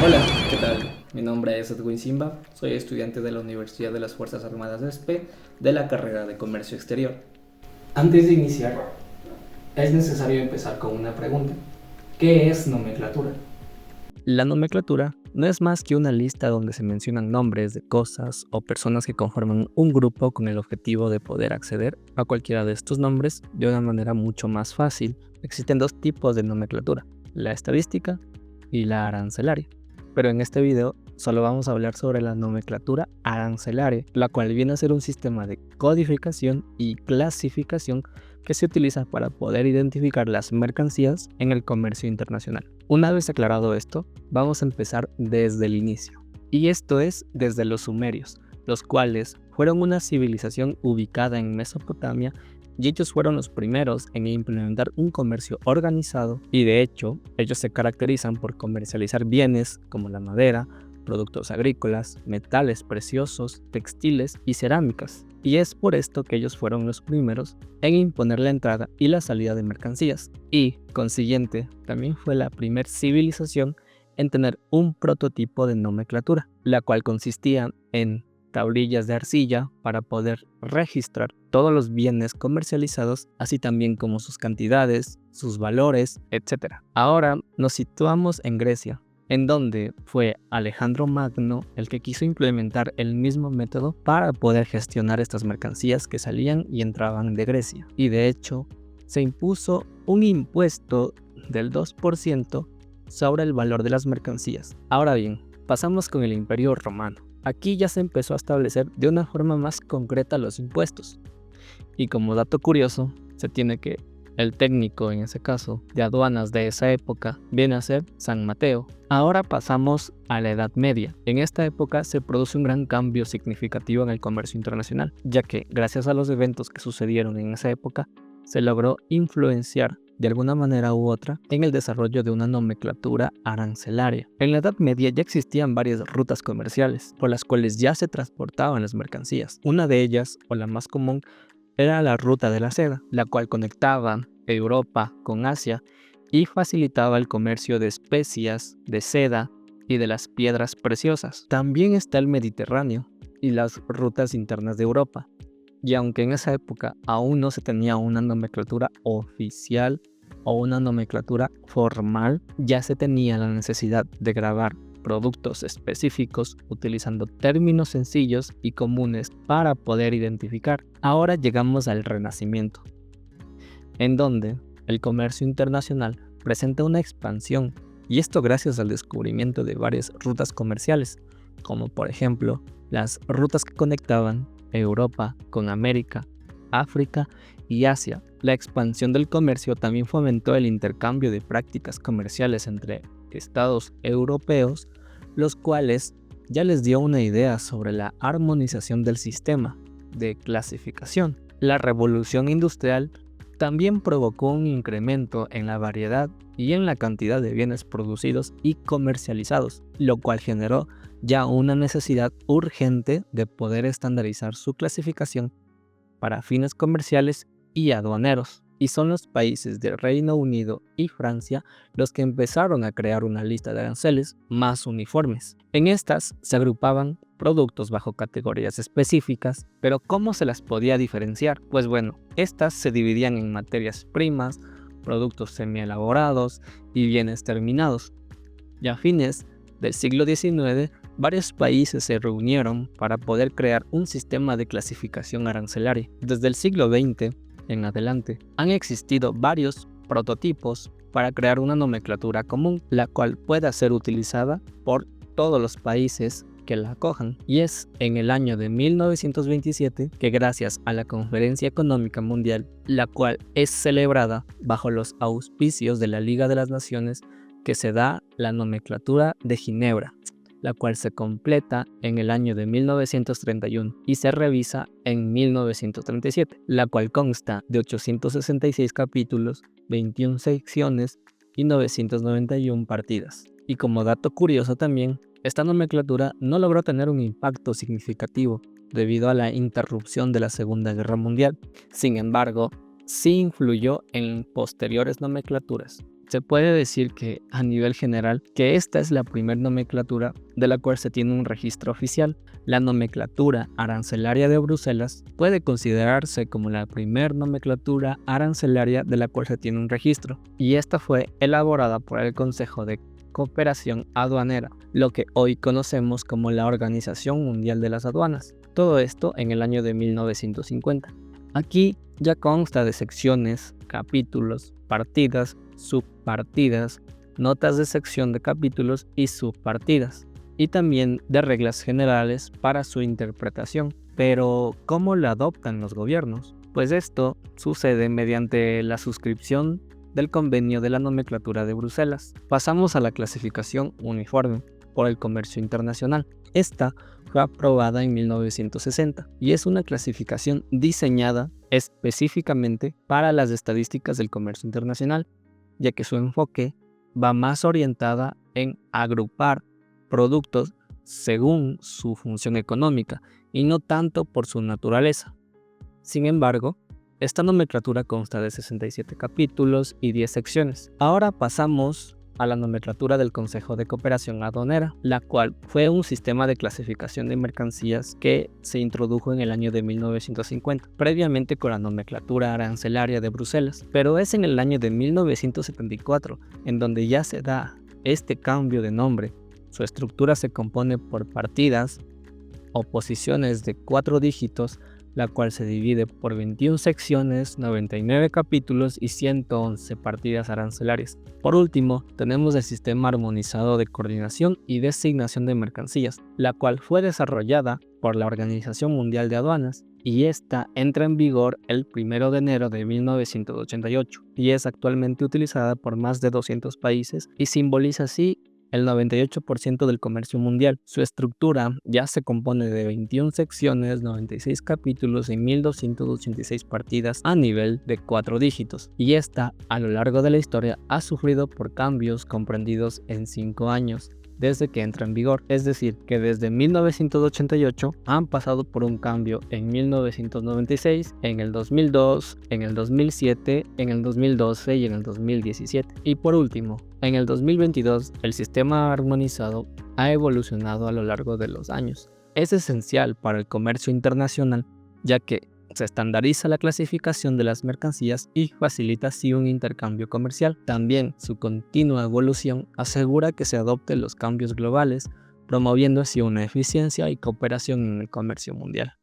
Hola, ¿qué tal? Mi nombre es Edwin Simba, soy estudiante de la Universidad de las Fuerzas Armadas de ESPE de la carrera de Comercio Exterior. Antes de iniciar, es necesario empezar con una pregunta. ¿Qué es nomenclatura? La nomenclatura no es más que una lista donde se mencionan nombres de cosas o personas que conforman un grupo con el objetivo de poder acceder a cualquiera de estos nombres de una manera mucho más fácil. Existen dos tipos de nomenclatura, la estadística y la arancelaria. Pero en este video solo vamos a hablar sobre la nomenclatura arancelaria, la cual viene a ser un sistema de codificación y clasificación que se utiliza para poder identificar las mercancías en el comercio internacional. Una vez aclarado esto, vamos a empezar desde el inicio. Y esto es desde los sumerios, los cuales fueron una civilización ubicada en Mesopotamia y ellos fueron los primeros en implementar un comercio organizado y de hecho ellos se caracterizan por comercializar bienes como la madera, productos agrícolas, metales preciosos, textiles y cerámicas. Y es por esto que ellos fueron los primeros en imponer la entrada y la salida de mercancías. Y, consiguiente, también fue la primera civilización en tener un prototipo de nomenclatura, la cual consistía en tablillas de arcilla para poder registrar todos los bienes comercializados, así también como sus cantidades, sus valores, etc. Ahora nos situamos en Grecia, en donde fue Alejandro Magno el que quiso implementar el mismo método para poder gestionar estas mercancías que salían y entraban de Grecia. Y de hecho, se impuso un impuesto del 2% sobre el valor de las mercancías. Ahora bien, pasamos con el Imperio Romano. Aquí ya se empezó a establecer de una forma más concreta los impuestos. Y como dato curioso, se tiene que el técnico, en ese caso, de aduanas de esa época, viene a ser San Mateo. Ahora pasamos a la Edad Media. En esta época se produce un gran cambio significativo en el comercio internacional, ya que gracias a los eventos que sucedieron en esa época, se logró influenciar de alguna manera u otra en el desarrollo de una nomenclatura arancelaria. En la Edad Media ya existían varias rutas comerciales por las cuales ya se transportaban las mercancías. Una de ellas, o la más común, era la ruta de la seda, la cual conectaba Europa con Asia y facilitaba el comercio de especias, de seda y de las piedras preciosas. También está el Mediterráneo y las rutas internas de Europa. Y aunque en esa época aún no se tenía una nomenclatura oficial o una nomenclatura formal, ya se tenía la necesidad de grabar productos específicos utilizando términos sencillos y comunes para poder identificar. Ahora llegamos al Renacimiento, en donde el comercio internacional presenta una expansión, y esto gracias al descubrimiento de varias rutas comerciales, como por ejemplo las rutas que conectaban Europa con América, África y Asia. La expansión del comercio también fomentó el intercambio de prácticas comerciales entre estados europeos, los cuales ya les dio una idea sobre la armonización del sistema de clasificación. La revolución industrial también provocó un incremento en la variedad y en la cantidad de bienes producidos y comercializados, lo cual generó ya una necesidad urgente de poder estandarizar su clasificación para fines comerciales y aduaneros. Y son los países de Reino Unido y Francia los que empezaron a crear una lista de aranceles más uniformes. En estas se agrupaban productos bajo categorías específicas, pero ¿cómo se las podía diferenciar? Pues bueno, estas se dividían en materias primas, productos semielaborados y bienes terminados. Y a fines del siglo XIX, varios países se reunieron para poder crear un sistema de clasificación arancelaria. Desde el siglo XX en adelante, han existido varios prototipos para crear una nomenclatura común, la cual pueda ser utilizada por todos los países que la acojan. Y es en el año de 1927 que gracias a la Conferencia Económica Mundial, la cual es celebrada bajo los auspicios de la Liga de las Naciones, que se da la nomenclatura de Ginebra, la cual se completa en el año de 1931 y se revisa en 1937, la cual consta de 866 capítulos, 21 secciones y 991 partidas. Y como dato curioso también, esta nomenclatura no logró tener un impacto significativo debido a la interrupción de la Segunda Guerra Mundial. Sin embargo, sí influyó en posteriores nomenclaturas. Se puede decir que a nivel general que esta es la primera nomenclatura de la cual se tiene un registro oficial. La nomenclatura arancelaria de Bruselas puede considerarse como la primera nomenclatura arancelaria de la cual se tiene un registro, y esta fue elaborada por el Consejo de Cooperación Aduanera, lo que hoy conocemos como la Organización Mundial de las Aduanas. Todo esto en el año de 1950. Aquí ya consta de secciones, capítulos, partidas, subpartidas, notas de sección de capítulos y subpartidas, y también de reglas generales para su interpretación. Pero, ¿cómo la adoptan los gobiernos? Pues esto sucede mediante la suscripción del Convenio de la Nomenclatura de Bruselas. Pasamos a la clasificación uniforme por el comercio internacional. Esta fue aprobada en 1960 y es una clasificación diseñada específicamente para las estadísticas del comercio internacional, ya que su enfoque va más orientada en agrupar productos según su función económica y no tanto por su naturaleza. Sin embargo, esta nomenclatura consta de 67 capítulos y 10 secciones. Ahora pasamos a la nomenclatura del Consejo de Cooperación Aduanera, la cual fue un sistema de clasificación de mercancías que se introdujo en el año de 1950, previamente con la nomenclatura arancelaria de Bruselas, pero es en el año de 1974 en donde ya se da este cambio de nombre. Su estructura se compone por partidas o posiciones de 4 dígitos, la cual se divide por 21 secciones, 99 capítulos y 111 partidas arancelarias. Por último, tenemos el Sistema Armonizado de Coordinación y Designación de Mercancías, la cual fue desarrollada por la Organización Mundial de Aduanas, y esta entra en vigor el 1 de enero de 1988 y es actualmente utilizada por más de 200 países y simboliza así el 98% del comercio mundial. Su estructura ya se compone de 21 secciones, 96 capítulos y 1286 partidas a nivel de 4 dígitos, y esta a lo largo de la historia ha sufrido por cambios comprendidos en 5 años desde que entra en vigor, es decir, que desde 1988 han pasado por un cambio en 1996, en el 2002, en el 2007, en el 2012 y en el 2017. Y por último, en el 2022, el sistema armonizado ha evolucionado a lo largo de los años. Es esencial para el comercio internacional, ya que se estandariza la clasificación de las mercancías y facilita así un intercambio comercial. También su continua evolución asegura que se adopten los cambios globales, promoviendo así una eficiencia y cooperación en el comercio mundial.